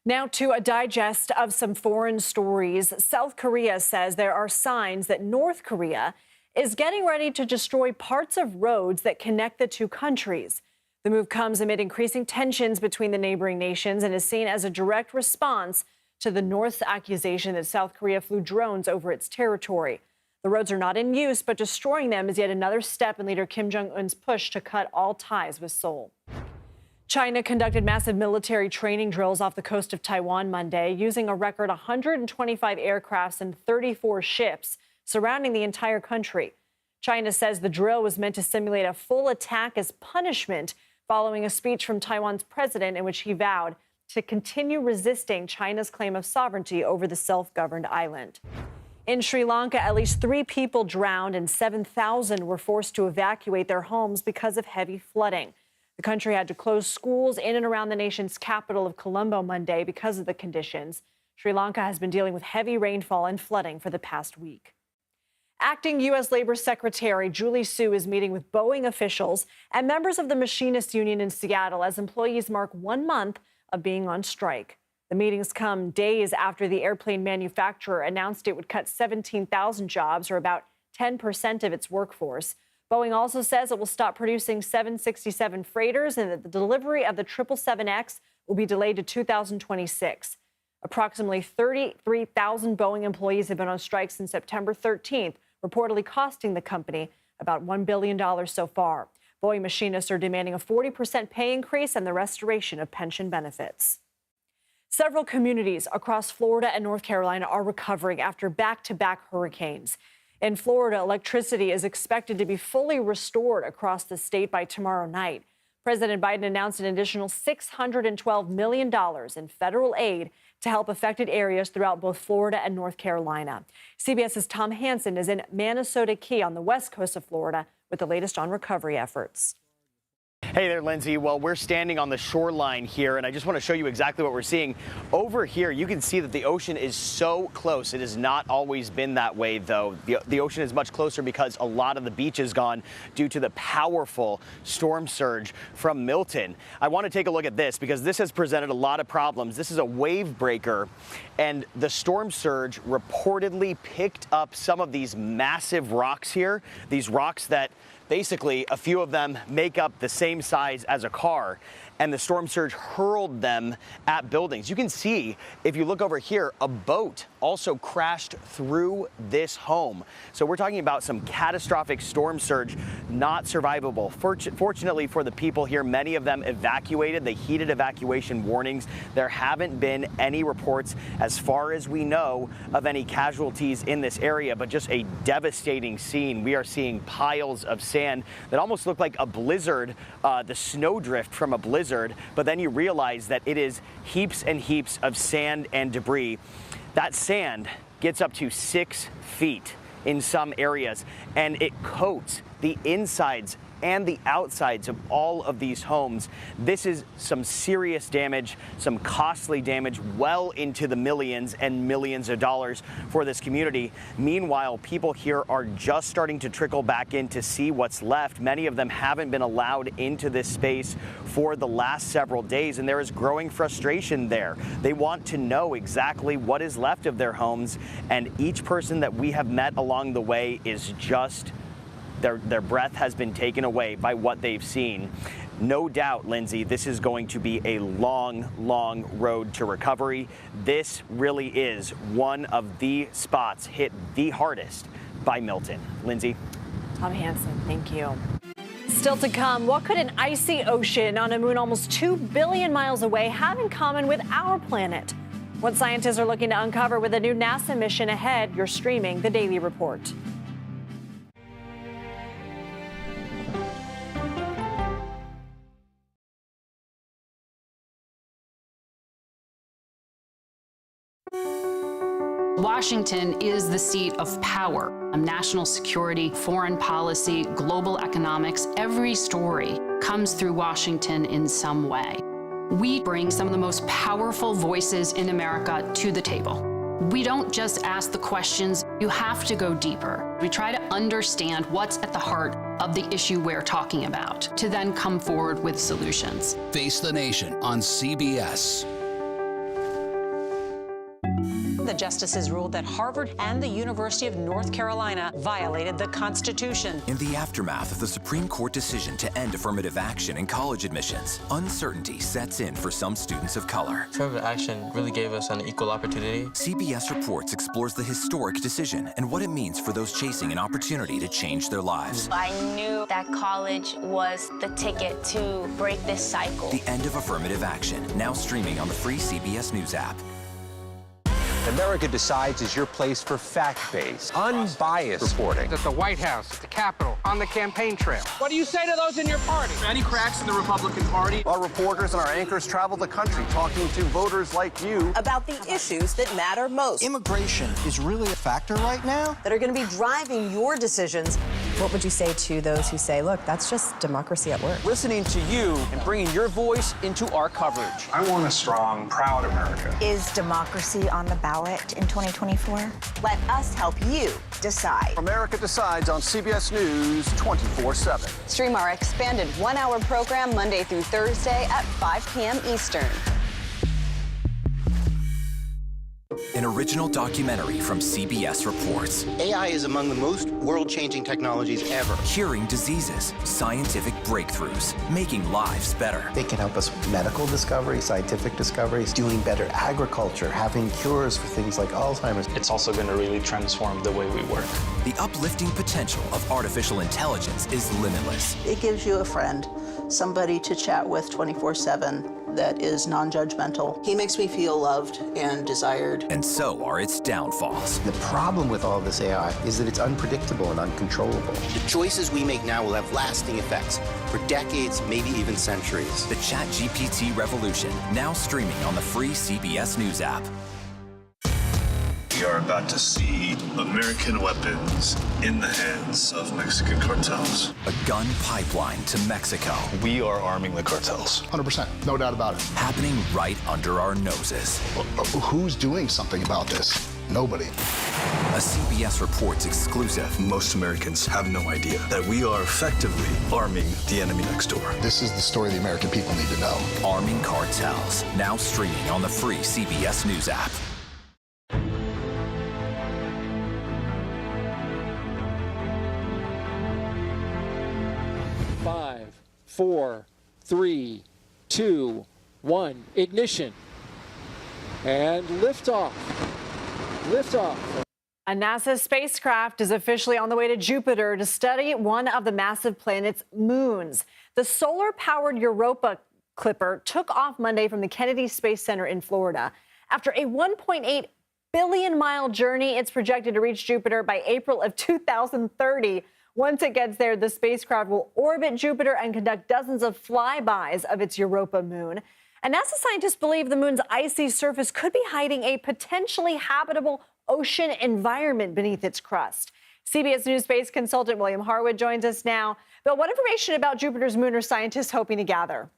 Now to a digest of some foreign stories. South Korea says there are signs that North Korea is getting ready to destroy parts of roads that connect the two countries. The move comes amid increasing tensions between the neighboring nations and is seen as a direct response to the North's accusation that South Korea flew drones over its territory. The roads are not in use, but destroying them is yet another step in leader Kim Jong-un's push to cut all ties with Seoul. China conducted massive military training drills off the coast of Taiwan Monday, using a record 125 aircrafts and 34 ships surrounding the entire country. China says the drill was meant to simulate a full attack as punishment following a speech from Taiwan's president in which he vowed to continue resisting China's claim of sovereignty over the self-governed island. In Sri Lanka, at least 3 people drowned and 7,000 were forced to evacuate their homes because of heavy flooding. The country had to close schools in and around the nation's capital of Colombo Monday because of the conditions. Sri Lanka has been dealing with heavy rainfall and flooding for the past week. Acting U.S. Labor Secretary Julie Su is meeting with Boeing officials and members of the Machinists Union in Seattle as employees mark 1 month of being on strike. The meetings come days after the airplane manufacturer announced it would cut 17,000 jobs, or about 10% of its workforce. Boeing also says it will stop producing 767 freighters and that the delivery of the 777X will be delayed to 2026. Approximately 33,000 Boeing employees have been on strike since September 13th, reportedly costing the company about $1 billion so far. Boeing machinists are demanding a 40% pay increase and the restoration of pension benefits. Several communities across Florida and North Carolina are recovering after back-to-back hurricanes. In Florida, electricity is expected to be fully restored across the state by tomorrow night. President Biden announced an additional $612 million in federal aid to help affected areas throughout both Florida and North Carolina. CBS's Tom Hansen is in Minnesota Key on the west coast of Florida with the latest on recovery efforts. Hey there, Lindsay. Well, we're standing on the shoreline here, and I just want to show you exactly what we're seeing. Over here, you can see that the ocean is so close. It has not always been that way, though. The ocean is much closer because a lot of the beach is gone due to the powerful storm surge from Milton. I want to take a look at this because this has presented a lot of problems. This is a wave breaker, and the storm surge reportedly picked up some of these massive rocks here, these rocks that basically, a few of them make up the same size as a car, and the storm surge hurled them at buildings. You can see, if you look over here, a boat also crashed through this home. So we're talking about some catastrophic storm surge, not survivable. Fortunately for the people here, many of them evacuated. They heeded evacuation warnings. There haven't been any reports, as far as we know, of any casualties in this area, but just a devastating scene. We are seeing piles of sand that almost look like a blizzard, the snowdrift from a blizzard, but then you realize that it is heaps and heaps of sand and debris. That sand gets up to 6 feet in some areas, and it coats the insides and the outsides of all of these homes. This is some serious damage, some costly damage, well into the millions and millions of dollars for this community. Meanwhile, people here are just starting to trickle back in to see what's left. Many of them haven't been allowed into this space for the last several days, and there is growing frustration there. They want to know exactly what is left of their homes, and each person that we have met along the way is just their breath has been taken away by what they've seen. No doubt, Lindsay, this is going to be a long, long road to recovery. This really is one of the spots hit the hardest by Milton. Lindsay? Tom Hansen, thank you. Still to come, what could an icy ocean on a moon almost 2 billion miles away have in common with our planet? What scientists are looking to uncover with a new NASA mission ahead. You're streaming The Daily Report. Washington is the seat of power. National security, foreign policy, global economics, every story comes through Washington in some way. We bring some of the most powerful voices in America to the table. We don't just ask the questions, you have to go deeper. We try to understand what's at the heart of the issue we're talking about, to then come forward with solutions. Face the Nation on CBS. The justices ruled that Harvard and the University of North Carolina violated the Constitution. In the aftermath of the Supreme Court decision to end affirmative action in college admissions, uncertainty sets in for some students of color. Affirmative action really gave us an equal opportunity. CBS Reports explores the historic decision and what it means for those chasing an opportunity to change their lives. I knew that college was the ticket to break this cycle. The end of affirmative action, now streaming on the free CBS News app. America Decides is your place for fact-based, unbiased reporting. At the White House, at the Capitol, on the campaign trail. What do you say to those in your party? Any cracks in the Republican Party? Our reporters and our anchors travel the country talking to voters like you about the issues that matter most. Immigration is really a factor right now that are going to be driving your decisions. What would you say to those who say, look, that's just democracy at work? Listening to you and bringing your voice into our coverage. I want a strong, proud America. Is democracy on the ballot in 2024? Let us help you decide. America Decides on CBS News 24/7. Stream our expanded one-hour program Monday through Thursday at 5 p.m. Eastern. An original documentary from CBS Reports. AI is among the most world-changing technologies ever. Curing diseases, scientific breakthroughs, making lives better. They can help us with medical discoveries, scientific discoveries, doing better agriculture, having cures for things like Alzheimer's. It's also going to really transform the way we work. The uplifting potential of artificial intelligence is limitless. It gives you a friend, somebody to chat with 24/7 that is non-judgmental. He makes me feel loved and desired. And so are its downfalls. The problem with all this AI is that it's unpredictable and uncontrollable. The choices we make now will have lasting effects for decades, maybe even centuries. The ChatGPT revolution, now streaming on the free CBS News app. We are about to see American weapons in the hands of Mexican cartels. A gun pipeline to Mexico. We are arming the cartels. 100%, no doubt about it. Happening right under our noses. Who's doing something about this? Nobody. A CBS Reports exclusive. Most Americans have no idea that we are effectively arming the enemy next door. This is the story the American people need to know. Arming cartels. Now streaming on the free CBS News app. Five, 4, 3, 2, 1. Ignition. And liftoff. Liftoff. A NASA spacecraft is officially on the way to Jupiter to study one of the massive planet's moons. The solar-powered Europa clipper took off Monday from the Kennedy Space Center in Florida. After a 1.8 billion-mile journey, it's projected to reach Jupiter by April of 2030. Once it gets there, the spacecraft will orbit Jupiter and conduct dozens of flybys of its Europa moon. And NASA scientists believe the moon's icy surface could be hiding a potentially habitable ocean environment beneath its crust. CBS News space consultant William Harwood joins us now. Bill, what information about Jupiter's moon are scientists hoping to gather?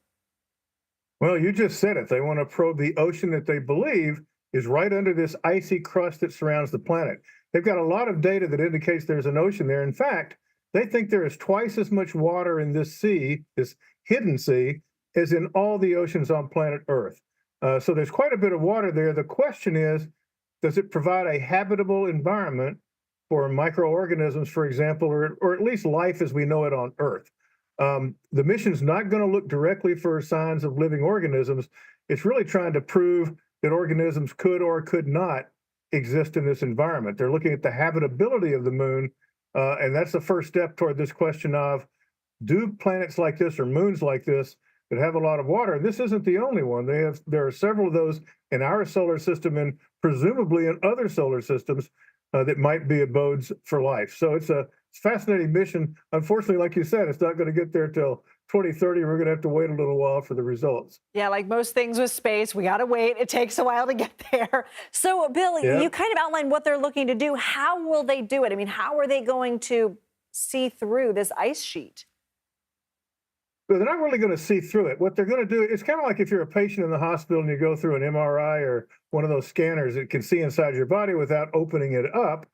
Well, you just said it. They want to probe the ocean that they believe is right under this icy crust that surrounds the planet. They've got a lot of data that indicates there's an ocean there. In fact, they think there is twice as much water in this sea, this hidden sea, as in all the oceans on planet Earth. So there's quite a bit of water there. The question is, does it provide a habitable environment for microorganisms, for example, or at least life as we know it on Earth? The mission's not going to look directly for signs of living organisms. It's really trying to prove that organisms could or could not exist in this environment. They're looking at the habitability of the moon, and that's the first step toward this question of, do planets like this or moons like this that have a lot of water? This isn't the only one. There are several of those in our solar system and presumably in other solar systems that might be abodes for life. So it's a fascinating mission. Unfortunately, like you said, it's not going to get there till 2030. We're going to have to wait a little while for the results. Yeah, like most things with space, we got to wait. It takes a while to get there. So, Bill, you kind of outlined what they're looking to do. How will they do it? I mean, how are they going to see through this ice sheet? But they're not really going to see through it. What they're going to do, it's kind of like if you're a patient in the hospital and you go through an MRI or one of those scanners that can see inside your body without opening it up.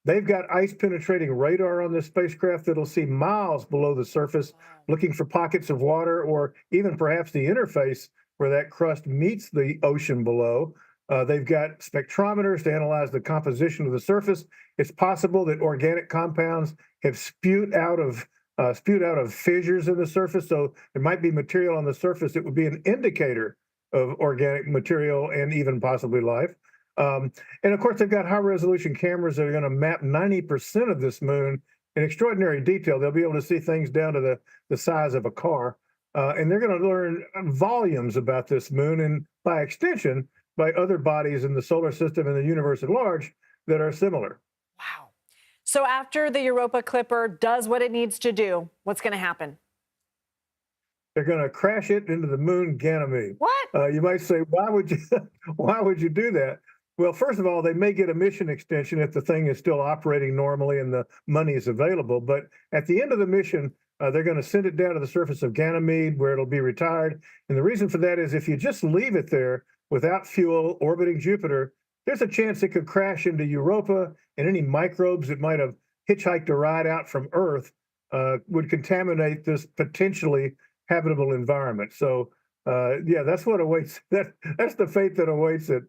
They've got ice-penetrating radar on this spacecraft that'll see miles below the surface, looking for pockets of water or even perhaps the interface where that crust meets the ocean below. They've got spectrometers to analyze the composition of the surface. It's possible that organic compounds have spewed out of fissures in the surface, so there might be material on the surface that would be an indicator of organic material and even possibly life. And of course, they've got high-resolution cameras that are going to map 90% of this moon in extraordinary detail. They'll be able to see things down to the size of a car, and they're going to learn volumes about this moon and, by extension, by other bodies in the solar system and the universe at large that are similar. Wow. So after the Europa clipper does what it needs to do, what's going to happen? They're going to crash it into the moon Ganymede. What? You might say, why would you do that? Well, first of all, they may get a mission extension if the thing is still operating normally and the money is available. But at the end of the mission, they're going to send it down to the surface of Ganymede where it'll be retired. And the reason for that is if you just leave it there without fuel orbiting Jupiter, there's a chance it could crash into Europa, and any microbes that might have hitchhiked a ride out from Earth would contaminate this potentially habitable environment. So, yeah, that's what awaits. That's the fate that awaits it,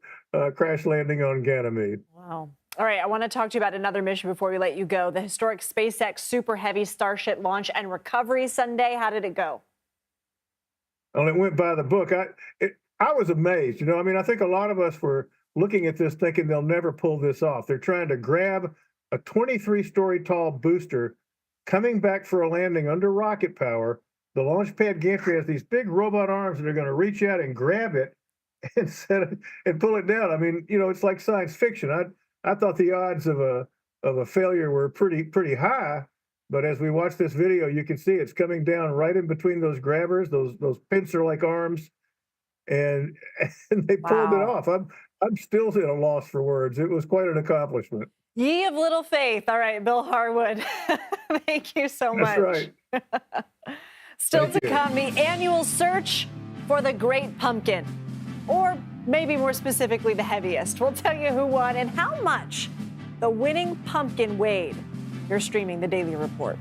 crash landing on Ganymede. Wow. All right, I want to talk to you about another mission before we let you go. The historic SpaceX Super Heavy Starship launch and recovery Sunday. How did it go? Well, it went by the book. I was amazed. You know, I mean, I think a lot of us were looking at this thinking they'll never pull this off. They're trying to grab a 23-story tall booster coming back for a landing under rocket power. The launch pad gantry has these big robot arms that are going to reach out and grab it and set it and pull it down. I mean, you know, it's like science fiction. I thought the odds of a failure were pretty high, but as we watch this video, you can see it's coming down right in between those grabbers, those pincer-like arms, and they pulled it off. I'm still at a loss for words. It was quite an accomplishment. Ye of little faith. All right, Bill Harwood. Thank you so much. That's right. Still to come, the annual search for the Great Pumpkin. Or maybe more specifically, the heaviest. We'll tell you who won and how much the winning pumpkin weighed. You're streaming the Daily Report.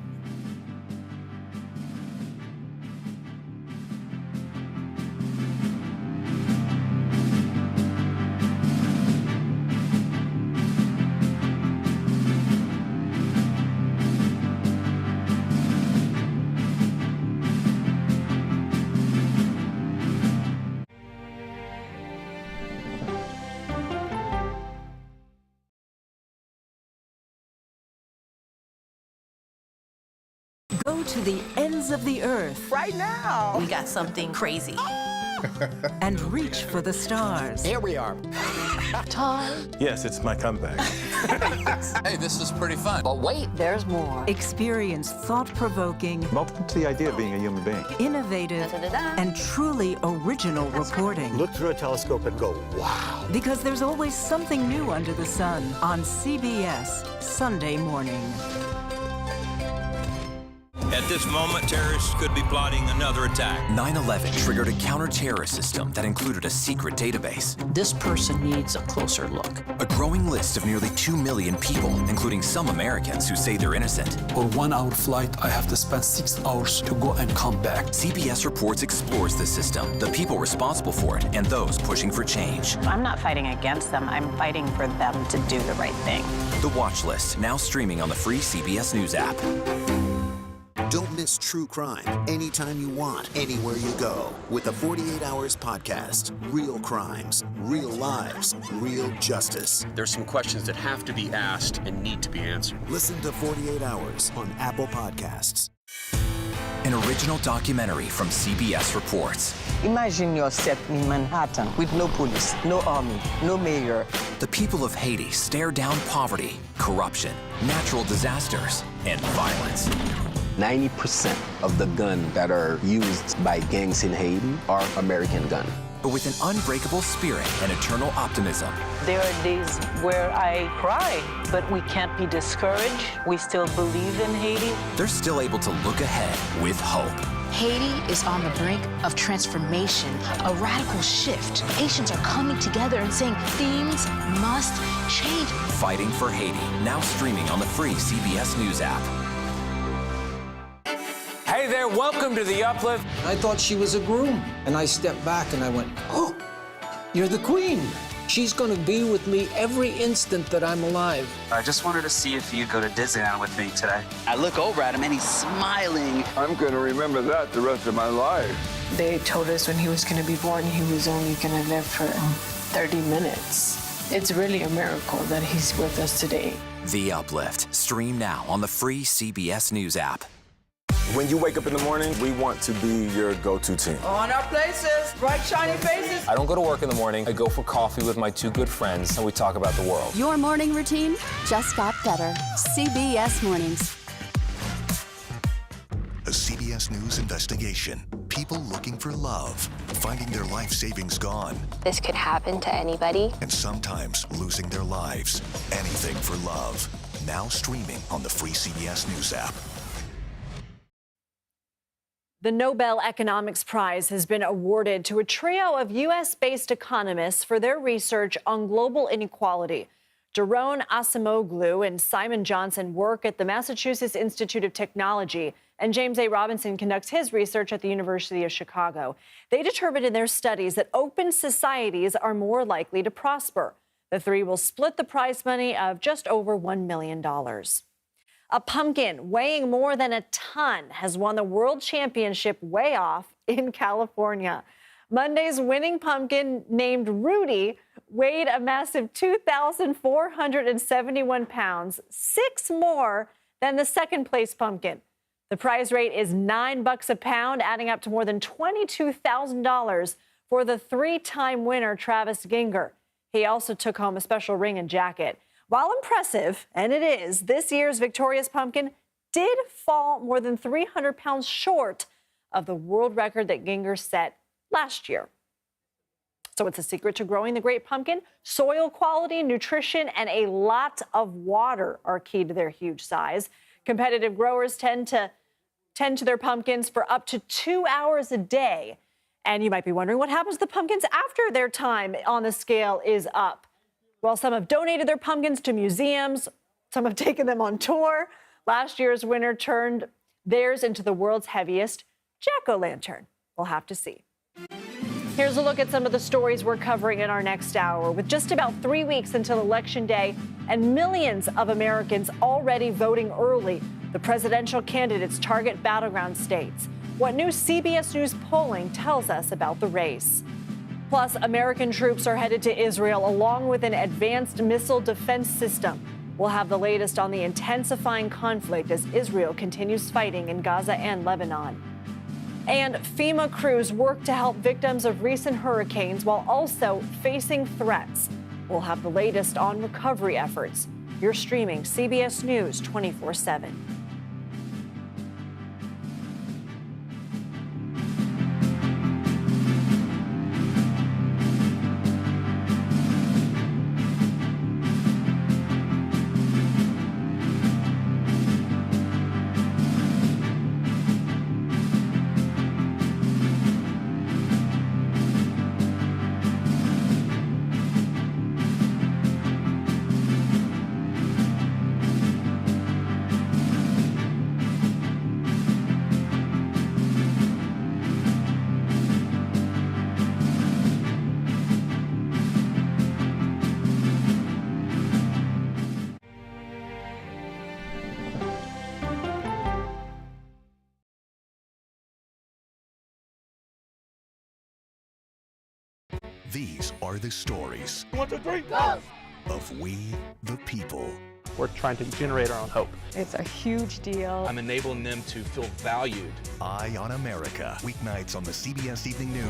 Go to the ends of the earth. Right now. We got something crazy. And reach for the stars. Here we are. Time. Yes, it's my comeback. Hey, this is pretty fun. But wait, there's more. Experience thought-provoking. Welcome to the idea of being a human being. Innovative and truly original reporting. Look through a telescope and go, wow. Because there's always something new under the sun on CBS Sunday morning. At this moment, terrorists could be plotting another attack. 9/11 triggered a counter-terrorist system that included a secret database. This person needs a closer look. A growing list of nearly 2 million people, including some Americans who say they're innocent. For 1 hour flight, I have to spend 6 hours to go and come back. CBS Reports explores the system, the people responsible for it, and those pushing for change. I'm not fighting against them. I'm fighting for them to do the right thing. The Watch List, now streaming on the free CBS News app. Don't miss true crime anytime you want, anywhere you go. With the 48 Hours podcast. Real crimes, real lives, real justice. There's some questions that have to be asked and need to be answered. Listen to 48 Hours on Apple Podcasts. An original documentary from CBS Reports. Imagine yourself in Manhattan with no police, no army, no mayor. The people of Haiti stare down poverty, corruption, natural disasters, and violence. 90% of the guns that are used by gangs in Haiti are American guns. But with an unbreakable spirit and eternal optimism. There are days where I cry, but we can't be discouraged. We still believe in Haiti. They're still able to look ahead with hope. Haiti is on the brink of transformation, a radical shift. Haitians are coming together and saying things must change. Fighting for Haiti, now streaming on the free CBS News app. Hey there, welcome to The Uplift. I thought she was a groom, and I stepped back and I went, oh, you're the queen. She's gonna be with me every instant that I'm alive. I just wanted to see if you'd go to Disneyland with me today. I look over at him and he's smiling. I'm gonna remember that the rest of my life. They told us when he was gonna be born, he was only gonna live for 30 minutes. It's really a miracle that he's with us today. The Uplift, stream now on the free CBS News app. When you wake up in the morning, we want to be your go-to team. On our places, bright, shiny faces. I don't go to work in the morning. I go for coffee with my 2 good friends, and we talk about the world. Your morning routine just got better. CBS Mornings. A CBS News investigation. People looking for love, finding their life savings gone. This could happen to anybody. And sometimes losing their lives. Anything for love. Now streaming on the free CBS News app. The Nobel Economics Prize has been awarded to a trio of U.S.-based economists for their research on global inequality. Daron Acemoglu and Simon Johnson work at the Massachusetts Institute of Technology, and James A. Robinson conducts his research at the University of Chicago. They determined in their studies that open societies are more likely to prosper. The three will split the prize money of just over $1 million. A pumpkin weighing more than a ton has won the World Championship weigh-off in California. Monday's winning pumpkin, named Rudy, weighed a massive 2,471 pounds, 6 more than the second-place pumpkin. The prize rate is $9 a pound, adding up to more than $22,000 for the 3-time winner, Travis Ginger. He also took home a special ring and jacket. While impressive, and it is, this year's victorious pumpkin did fall more than 300 pounds short of the world record that Ginger set last year. So what's the secret to growing the great pumpkin? Soil quality, nutrition, and a lot of water are key to their huge size. Competitive growers tend to their pumpkins for up to 2 hours a day. And you might be wondering what happens to the pumpkins after their time on the scale is up. Well, some have donated their pumpkins to museums. Some have taken them on tour. Last year's winner turned theirs into the world's heaviest jack-o'-lantern. We'll have to see. Here's a look at some of the stories we're covering in our next hour. With just about 3 weeks until Election Day and millions of Americans already voting early, the presidential candidates target battleground states. What new CBS News polling tells us about the race. Plus, American troops are headed to Israel along with an advanced missile defense system. We'll have the latest on the intensifying conflict as Israel continues fighting in Gaza and Lebanon. And FEMA crews work to help victims of recent hurricanes while also facing threats. We'll have the latest on recovery efforts. You're streaming CBS News 24/7. These are the stories 1, 2, 3, go! of We the People. We're trying to generate our own hope. It's a huge deal. I'm enabling them to feel valued. Eye on America, weeknights on the CBS Evening News.